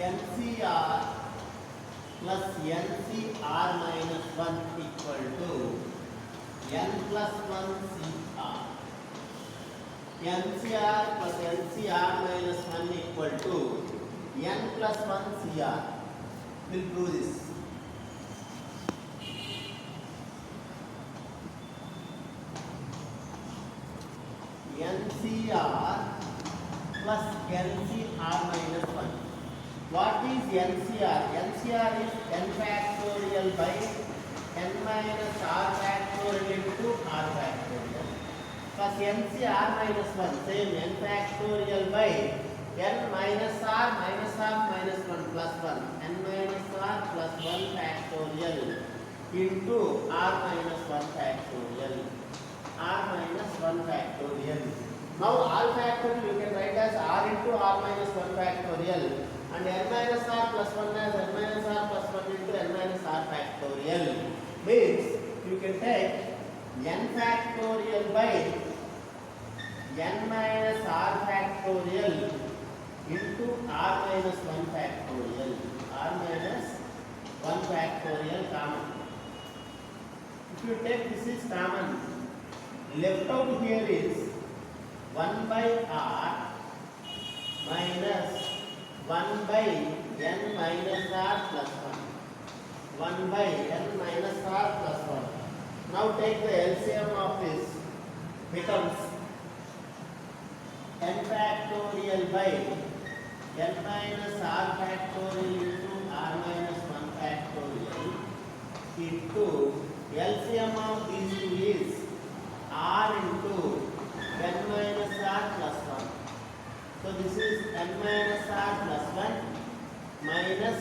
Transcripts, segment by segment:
NCR plus NCR minus 1 equal to N plus 1 CR. NCR plus NCR minus 1 equal to N plus 1 CR. We'll prove this. NCR plus NCR minus 1. What is NCR? NCR is n factorial by n minus r factorial into r factorial plus NCR minus 1, same n factorial by n minus r minus 1 plus 1, n minus r plus 1 factorial into r minus 1 factorial, r minus 1 factorial. Now r factorial you can write as r into r minus 1 factorial and n minus r plus 1 as n minus r plus 1 into n minus r factorial. Means you can take n factorial by n minus r factorial into r minus 1 factorial, r minus 1 factorial common. If you take this is common, left out here is 1 by r minus 1 by n minus r plus 1. 1 by n minus r plus 1. Now take the LCM of this, becomes n factorial by n minus r factorial into r minus 1 factorial into LCM of these two is r into n minus r plus 1. So this is n minus r plus 1 minus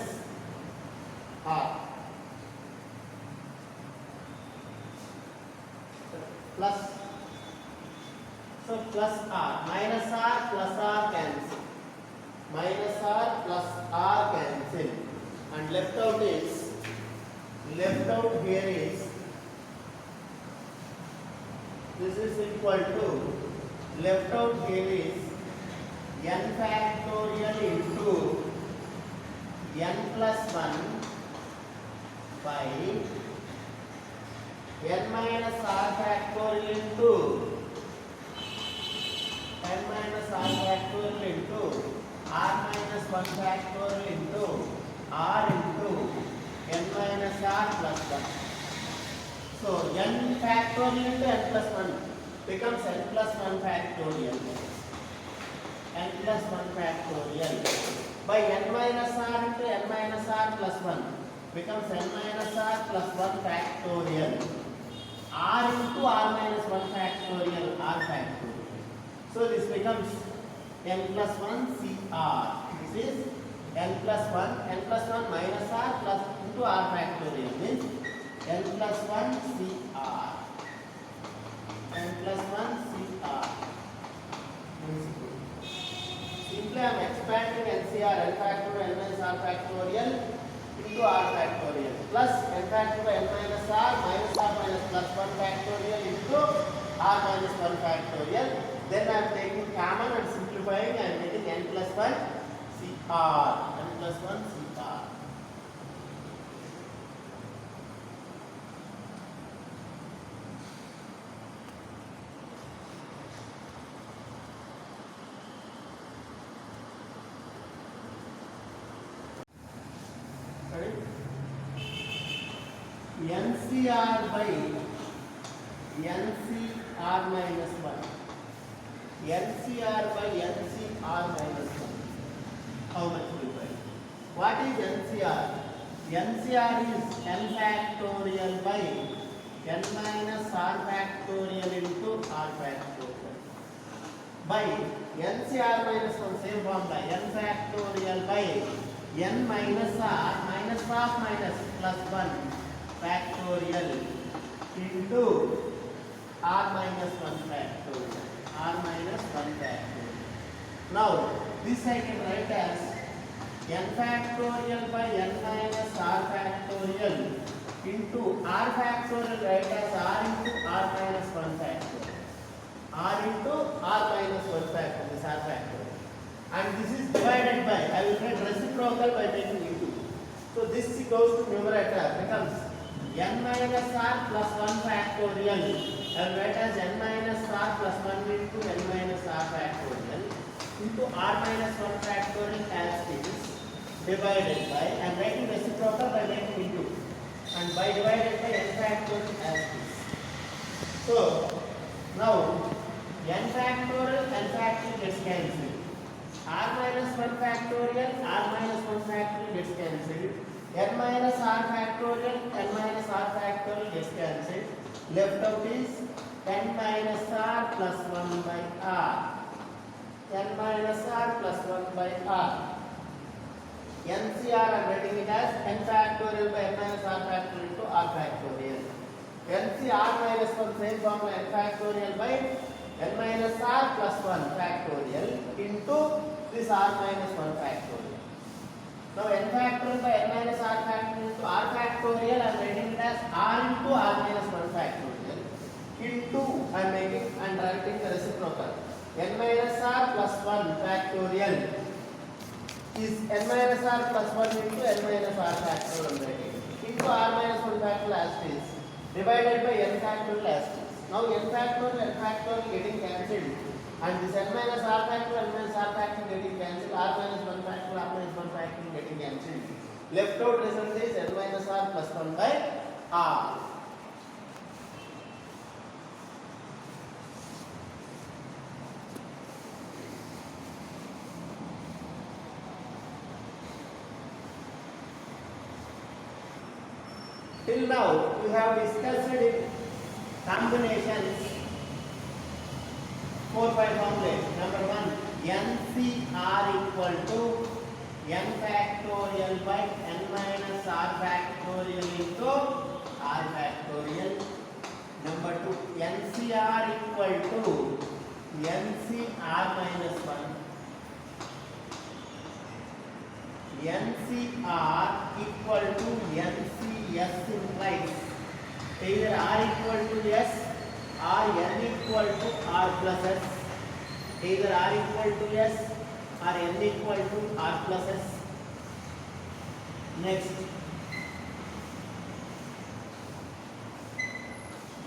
r plus, so plus r, minus r plus r cancel, minus r plus r cancel, and left out here is, this is equal to, left out here is n factorial into n plus 1 by n minus r factorial into n minus r factorial into r minus 1 factorial into r into n minus r plus 1. So n factorial into n plus 1 becomes n plus 1 factorial. N plus 1 factorial by n minus r into n minus r plus 1 becomes n minus r plus 1 factorial, r into r minus 1 factorial, r factorial. So this becomes n plus 1 CR. This is n plus 1 minus r plus into r factorial means n plus 1 CR. N plus 1 CR. Simply I am expanding NCR, n factorial n minus r factorial into r factorial plus n factorial n minus r minus plus 1 factorial into r minus 1 factorial. Then I am taking common and simplifying. I am getting n plus 1 CR. N plus 1 CR. NCR by NCR minus 1. NCR by NCR minus 1. How much will be? What is NCR? NCR is n factorial by n minus r factorial into r factorial by NCR minus 1, same formula, n factorial by n minus r minus of minus plus 1 factorial into r minus 1 factorial, r minus 1 factorial. Now this I can write as n factorial by n minus r factorial into r factorial, write as r into r minus 1 factorial, r into r minus 1 factorial, this r factorial, and this is divided by, I will write reciprocal reciprocal by making into. So this goes to numerator, becomes n minus r plus 1 factorial. I will write as n minus r plus 1 into n minus r factorial into r minus 1 factorial as is divided by, I am writing reciprocal by making into, and by divided by n factorial as is. So now n factorial gets cancelled. R minus 1 factorial, R minus 1 factorial gets cancelled. N minus R factorial, N minus R factorial gets cancelled. Left out is n minus R plus 1 by R. N minus R plus 1 by R. NCR I am writing it as n factorial by n minus R factorial into R factorial. NCR minus 1 same formula n factorial by n minus R plus 1 factorial into this R minus 1 factorial. Now n factorial by n minus R factorial into R factorial I am writing it as R into R minus 1 factorial into I am making and writing the reciprocal. N minus R plus 1 factorial is n minus R plus 1 into n minus R factorial I am writing into R minus 1 factorial as it is divided by n factorial as it is. Now n factorial getting cancelled, and this n minus r factorial getting cancelled, r minus 1 factorial getting cancelled. Left out result is n minus r plus 1 by r. Till now we have discussed combinations 4-5 formulas. Number 1, NCR equal to n factorial by n minus r factorial into r factorial. Number 2, NCR equal to NCR minus 1. NCR equal to NCS implies either R equal to S or N equal to R plus S. Either R equal to S or N equal to R plus S. Next,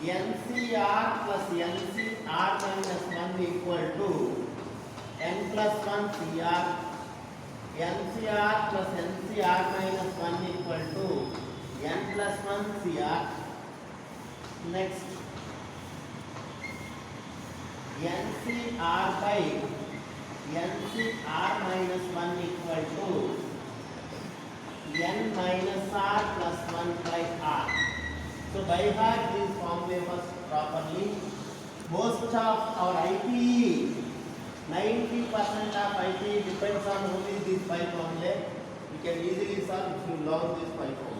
NCR plus NCR minus 1 equal to N plus 1 CR. NCR plus NCR minus 1 equal to N plus 1 CR. Next, NCR by NCR minus 1 equal to N minus R plus 1 by R. So by heart these formulas properly. Most of our IPE, 90% of IPE depends on only these 5 formulas. You can easily solve if you learn these 5 formulas.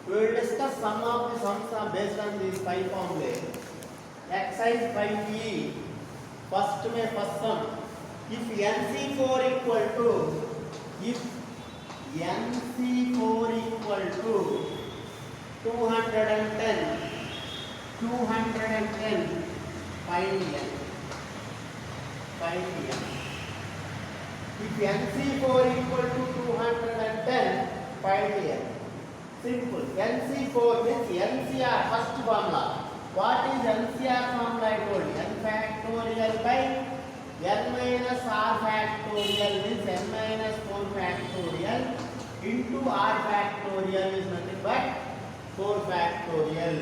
We will discuss some of the sums are based on these 5 formulas. Exercise 5E. First sum. If NC4 equal to 210, find N. If NC4 equal to 210, find N. Simple. NC4 means NCR, first formula. What is NCR formula I told you? N factorial by n minus r factorial means n minus 4 factorial into r factorial is nothing but 4 factorial.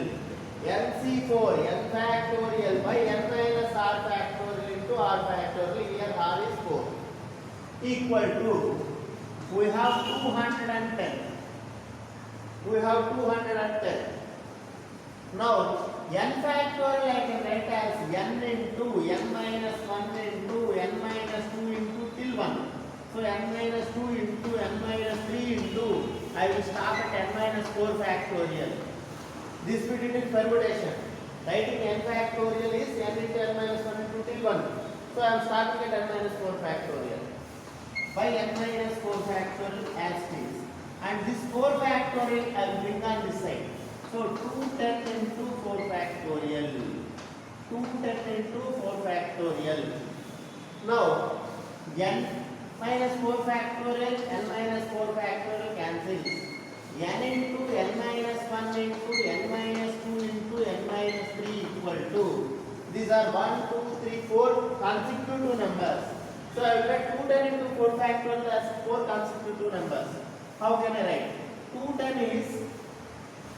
NC4, n factorial by n minus r factorial into r factorial, here r is 4, equal to, we have 210. Now, n factorial I can write as n into n minus 1 into n minus 2 into till 1. So, n minus 2 into n minus 3 into, I will stop at n minus 4 factorial. This we did in permutation. Writing n factorial is n into n minus 1 into till 1. So, I am starting at n minus 4 factorial. By n minus 4 factorial as it is. And this 4 factorial I will bring on this side. So 210 into 4 factorial. 210 into 4 factorial. Now n minus 4 factorial, n minus 4 factorial cancels. N into n minus 1 into n minus 2 into n minus 3 equal to, these are 1, 2, 3, 4 consecutive numbers. So I will write 210 into 4 factorial as 4 consecutive numbers. How can I write? 210 is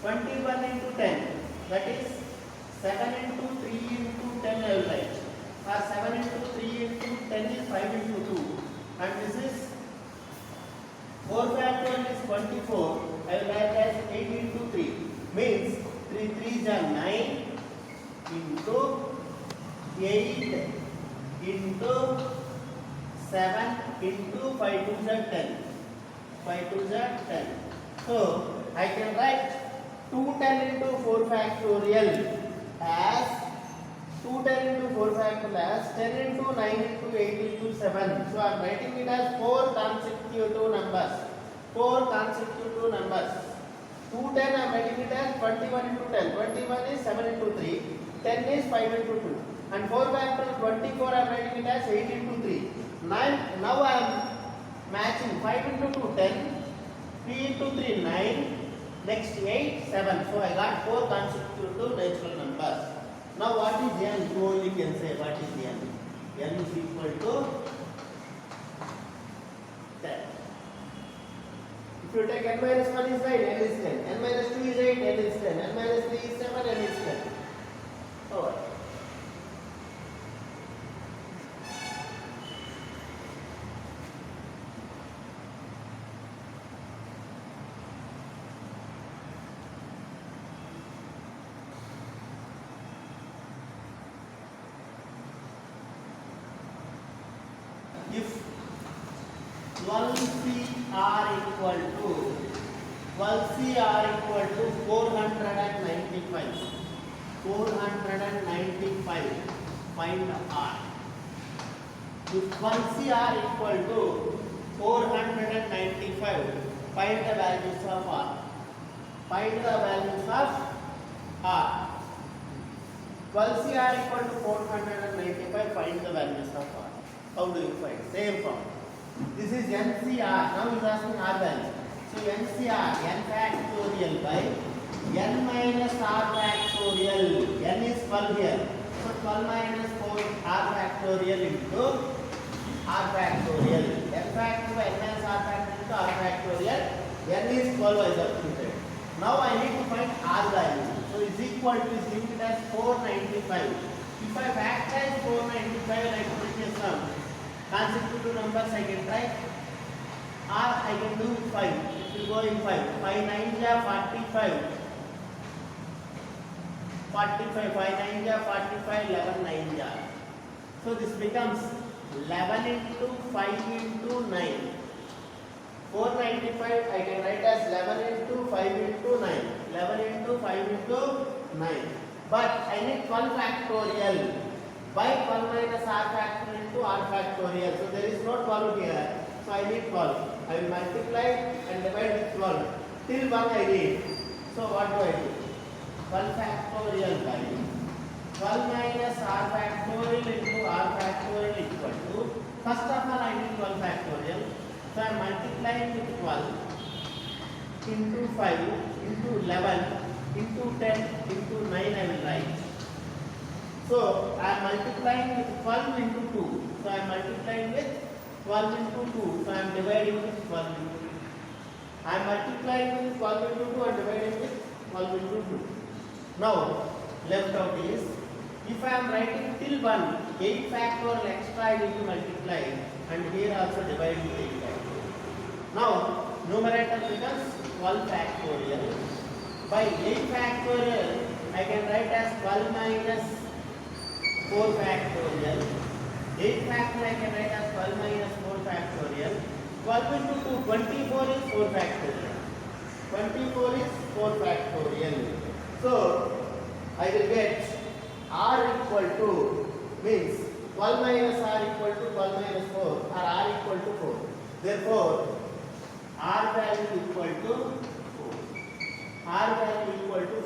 21 into 10, that is 7 into 3 into 10 I will write. Or 7 into 3 into 10 is 5 into 2. And this is 4 factorial is 24. I will write as 8 into 3. Means 3 3s are 9 into 8 into 7 into 5 2s are 10. 5 2s are 10. So I can write 210 into 4 factorial as 210 into 4 factorial as 10 into 9 into 8 into 7. So I am writing it as 4 consecutive numbers. 4 consecutive numbers. 210 I am writing it as 21 into 10. 21 is 7 into 3. 10 is 5 into 2. And 4 factorial 24 I am writing it as 8 into 3. Now I am matching 5 into 2 10. 3 into 3 9. Next 8 7. So I got 4 consecutive natural numbers. Now what is n? You only can say what is n. N is equal to 10. If you take n minus 1 is 9, n is 10. N minus 2 is 8, n is 10. N minus 3 is 7, n is 10. Over. If 12CR equal to 495, 495, find R. If 1CR equal to 495, find the values of R. Find the values of R. 12CR equal to 495, find the values of R. How do you find? Same form. This is NCR. Now he is asking R value. So NCR, n factorial by n minus r factorial. N is 12 here. So 12 minus 4 r factorial into r factorial. N factorial by n minus r factorial into r factorial. N is 12 I substituted. Now I need to find r value. So is equal to, is limited as 495. If I factorize 495 like previous sum, consecutive numbers I can try. R I can do with 5. It will go in 5. 5 9 ja 45. 45. 5 9 ja 45. 11 9 ja. So this becomes 11 into 5 into 9. 495 I can write as 11 into 5 into 9. 11 into 5 into 9. But I need 12 factorial by 12 minus r factorial into r factorial. So there is no 12 here. So I need 12. I will multiply and divide with 12. Till 1 I need. So what do I do? 12 factorial by 12 minus r factorial into r factorial equal to, first of all I need 12 factorial. So I am multiplying with 12 into 5 into 11 into 10 into 9 I will write. So I am multiplying with 12 into 2. So I am multiplying with 12 into 2. So I am dividing with 12 into 2. I am multiplying with 12 into 2 and dividing with 12 into 2. Now left out is, if I am writing till 1, 8 factorial extra I need to multiply, and here also divide with 8 factorial. Now numerator becomes 12 factorial. By 8 factorial I can write as 12 minus 4 factorial. 8 factorial I can write as 12 minus 4 factorial. 12 into 2, 24 is 4 factorial. 24 is 4 factorial. So I will get r equal to, means 12 minus r equal to 12 minus 4, or r equal to 4. Therefore r value equal to 4. R value equal to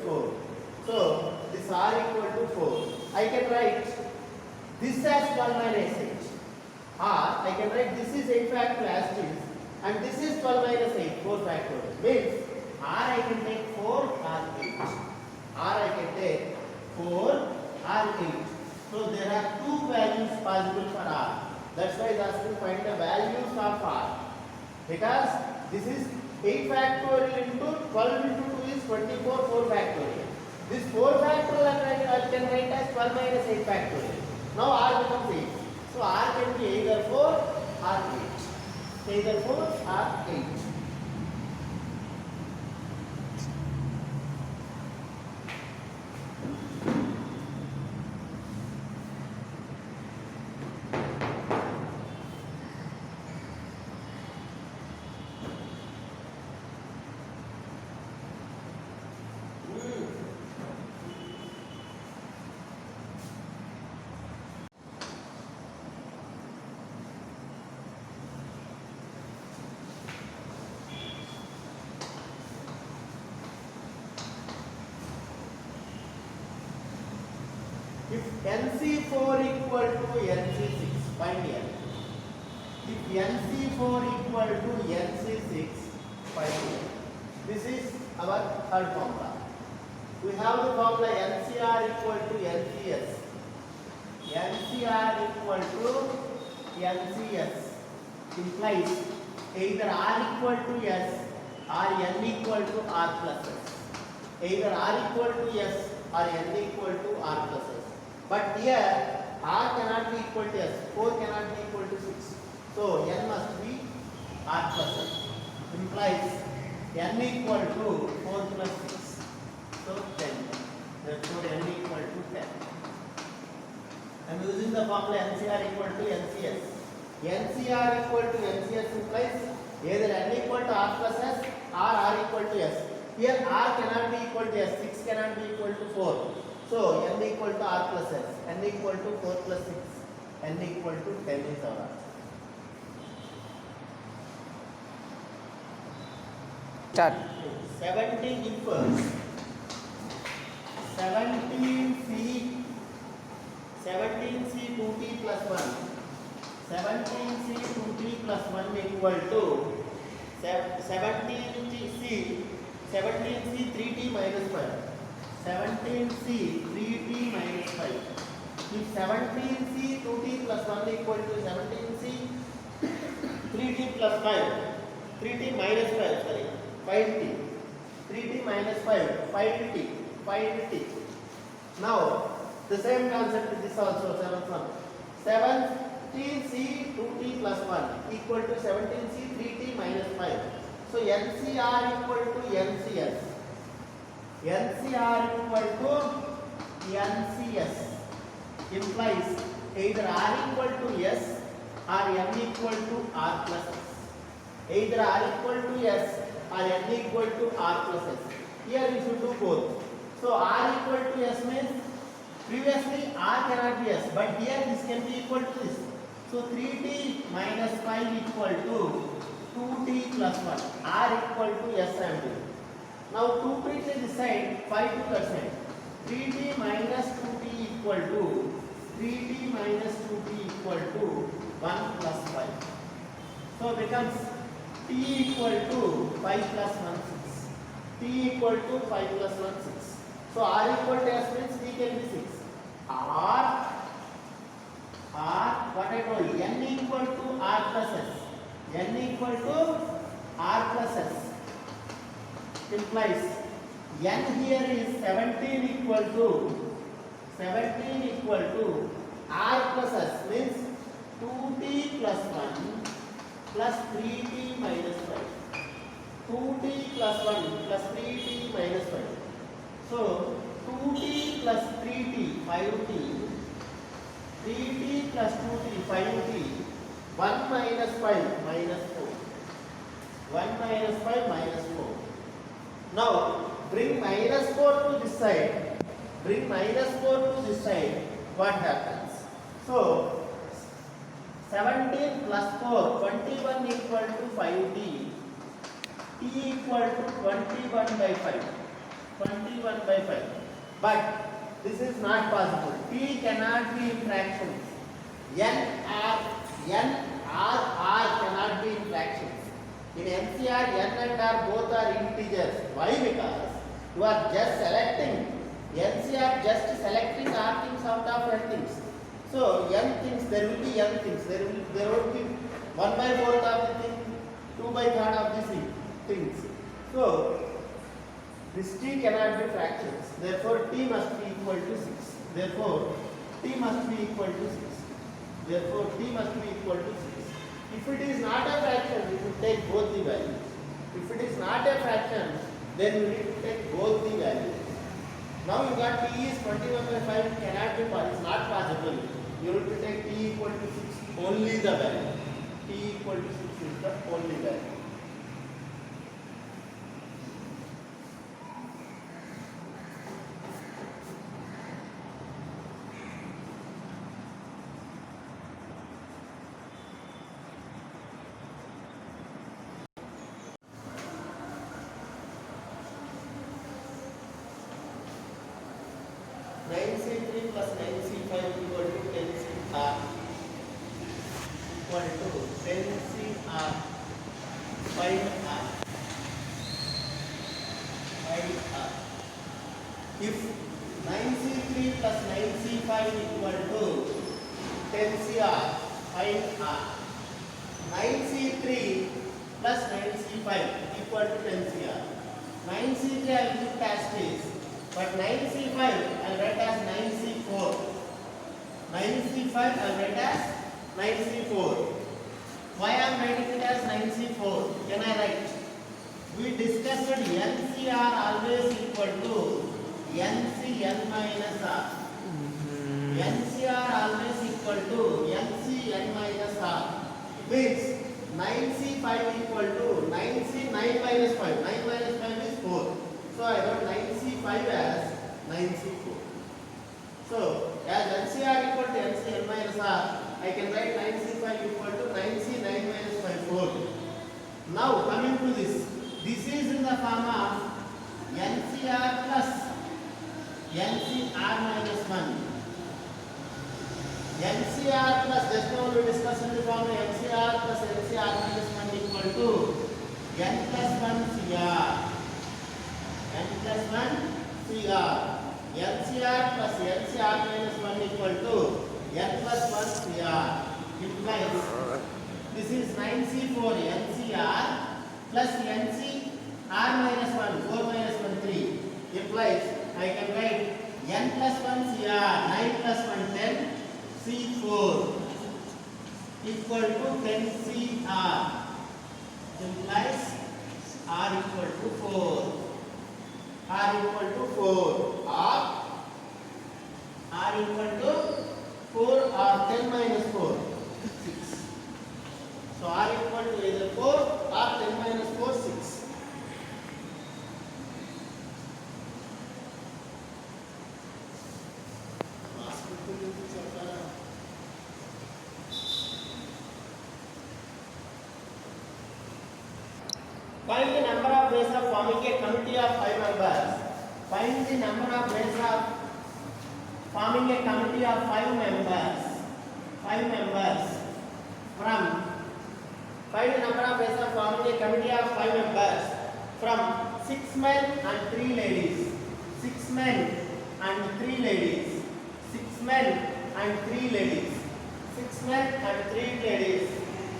this r equal to 4. I can write this as 12 minus 8. Or I can write this is 8 factorial as it is, and this is 12 minus 8, 4 factorial. Means r I can take 4 or 8. R I can take 4 or 8. So there are two values possible for r. That's why it has to find the values of r. Because this is 8 factorial into 12 into 2 is 24, 4 factorial. This 4 factorial I can write as 12 minus 8 factorial. Now r becomes 8. So r can be either 4 or 8. Either 4 or 8. If NC4 equal to NC6, find here. If NC4 equal to NC6, find here. This is our third formula. We have the formula NCR equal to NCS. NCR equal to NCS implies either R equal to S or N equal to R plus S. Either R equal to S or N equal to R plus S. But here R cannot be equal to S, 4 cannot be equal to 6. So N must be R plus S. Implies N equal to 4 plus 6. So 10. Therefore N equal to 10. I am using the formula NCR equal to NCS. NCR equal to NCS implies either N equal to R plus S or R equal to S. Here R cannot be equal to S, 6 cannot be equal to 4. So N equal to R plus S, N equal to 4 plus 6, N equal to 10 is our answer. Start. 17 infers. 17C 2t plus 1. 17C 2t plus 1 equal to 17C 3t minus 5. 17C 3t minus 5. If 17C 2t plus 1 equal to 17C 3t plus 5, 3t minus 5, sorry, 5t. 3t minus 5, 5t, 5t. Now, the same concept with this also, 7th one. 17C 2t plus 1 equal to 17C 3t minus 5. So, NCR equal to NCS. NCR equal to NCS implies either R equal to S or N equal to R plus S. Either R equal to S or N equal to R plus S. Here we should do both. So R equal to S means previously R cannot be S, but here this can be equal to this. So 3t minus 5 equal to 2t plus 1. R equal to S I am doing. Now 2t to this side, 5 to that side. 3t minus 2t equal to 3t minus 2t equal to 1 plus 5. So becomes t equal to 5 plus 1 6. T equal to 5 plus 1 6. So R equal to S means T can be 6. R what I told you, N equal to R plus S. N equal to R plus S implies N here is 17 equal to R plus S means 2t plus 1 plus 3t minus 5. 2t plus 1 plus 3t minus 5. So 2t plus 3t 5t. 3t plus 2t 5t. 1 minus 5 minus 4. 1 minus 5 minus 4. Now bring minus 4 to this side. Bring minus 4 to this side. What happens? So 17 plus 4, 21 equal to 5t. T equal to 21 by 5. 21 by 5. But This is not possible. T cannot be in fractions. N or R cannot be in fractions. In NCR, N and R both are integers. Why? Because you are just selecting. NCR just selecting R things out of N things. So N things, there will be N things. There will be 1 by 4th of the thing, 2 by 3rd of the things. So this T cannot be fractions. Therefore T must be equal to 6. Therefore T must be equal to 6. Therefore T must be equal to 6. If it is not a fraction, we should take both the values. If it is not a fraction, then we need to take both the values. Now you got T is 21 by 5, cannot be possible, it's not possible. You need to take T equal to 6, only the value. T equal to 6 is the only value. C3 plus 9C5 equal to 10CR equal to 10CR 5R 5R. If 9C3 plus 9C5 equal to 10CR 5R, 9C3 plus 9C5 equal to 10CR. 9C3 I will keep as is. But 9C5 I will write as 9C4. 9C5 I will write as 9C4. Why I am writing it as 9C4? Can I write? We discussed NCR always equal to NCN minus R. NCR always equal to NCN minus R. Means 9C5 equal to 9C 9 minus 5. 9 minus 5 is 4. So I wrote 9C5 as 9C4. So as NCR equal to NCN minus R, I can write 9C5 equal to 9C 9 minus 5 4. Now coming to this, this is in the form of NCR plus NCR minus 1. NCR plus, just now we discussed in the form NCR plus NCR minus 1 equal to N plus 1 CR. N plus 1 CR. NCR plus NCR minus 1 equal to N plus 1 CR. Implies this is 9C4 NCR plus NCR minus 1, 4 minus 1, 3. Implies I can write N plus 1 CR, 9 plus 1, 10, C4 equal to 10 CR. Implies R equal to 4. R equal to 4 or R equal to 4 or 10 minus 4, 6. So R equal to either 4 or 10 minus 4, 6. Find the number of ways of forming a committee of 5 members. Find the number of ways of forming a committee of 5 members. 5 members. From find the number of ways of forming a committee of 5 members. From 6 men and 3 ladies. 6 men and 3 ladies. 6 men and 3 ladies. 6 men and 3 ladies.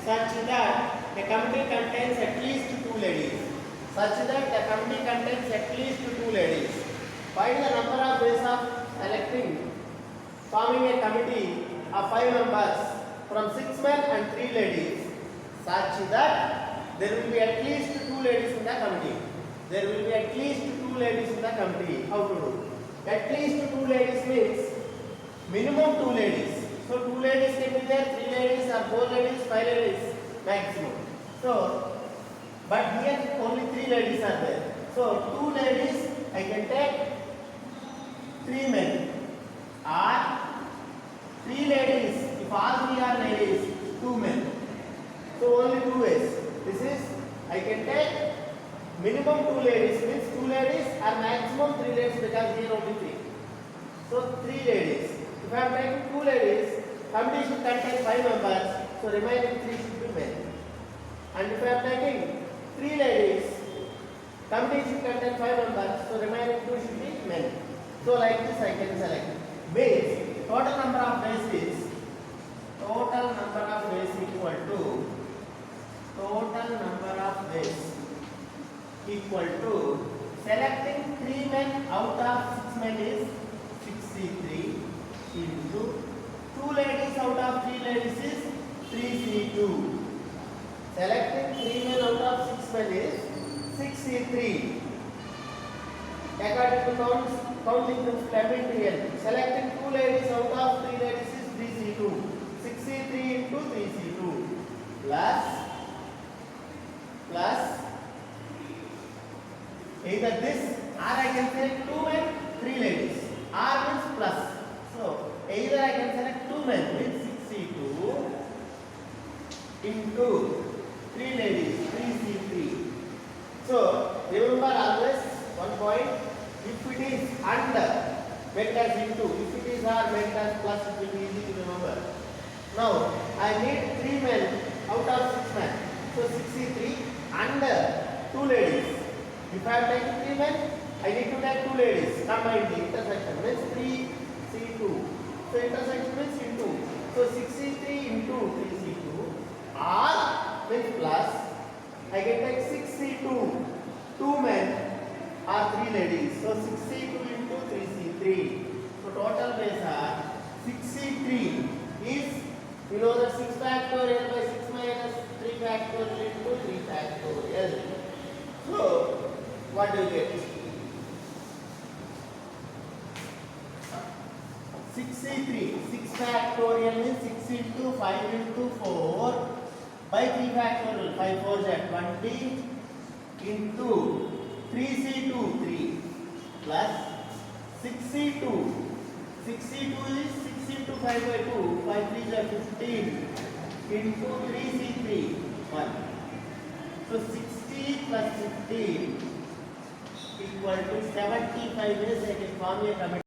Such that the committee contains at least 2 ladies. Such that the committee contains at least 2 ladies. Find the number of ways of electing, forming a committee of 5 members from 6 men and 3 ladies, such that there will be at least 2 ladies in the committee. There will be at least 2 ladies in the committee. How to do? At least 2 ladies means minimum 2 ladies. So 2 ladies can be there, 3 ladies or 4 ladies, 5 ladies maximum. So, but here only 3 ladies are there. So 2 ladies I can take 3 men, or 3 ladies, if all 3 are ladies, 2 men. So only 2 ways. This is, I can take minimum 2 ladies, means 2 ladies or maximum 3 ladies, because here only 3. So 3 ladies. If I am taking 2 ladies, committee should contain 5 members, so remaining 3 should be men. And if I am taking 3 ladies, committee should contain 5 members, so remaining 2 should be men. So like this I can select. Base, total number of base is total number of base equal to total number of base equal to selecting 3 men out of 6 men is 63 into 2 ladies out of 3 ladies is 3C2. Selecting 3 men out of 6 men is 63. According to counting principle here, selecting 2 ladies out of 3 ladies is 3C2. 63 into 3C2 plus either this or I can select 2 men, 3 ladies. R means plus. So either I can select 2 men means 62 into 3 ladies, 3C3. So remember always one point, if it is under make as into, if it is R make as plus, it will be easy to remember. Now I need 3 men out of 6 men. So 63 under 2 ladies. If I am taking 3 men, I need to take 2 ladies. Combine the intersection means 3C2. So intersection means into. So 63 into 3C2 or means plus. I can take 6C2. 2 men or 3 ladies. So 62 into 3C3. So total base are 63 is, you know that 6 factorial by 6 minus 3 factorial into 3 factorial. So what do you get? 63. 6 factorial means 6 into 5 into 4 by 3 factorial. 5 4 is 20 into 3C2 3 plus 6C2. 6C2 is 6 into 5 by 2. 5 3 is 15 into 3C3 1. So 60 plus 15 equal to 75 is I can form a committee.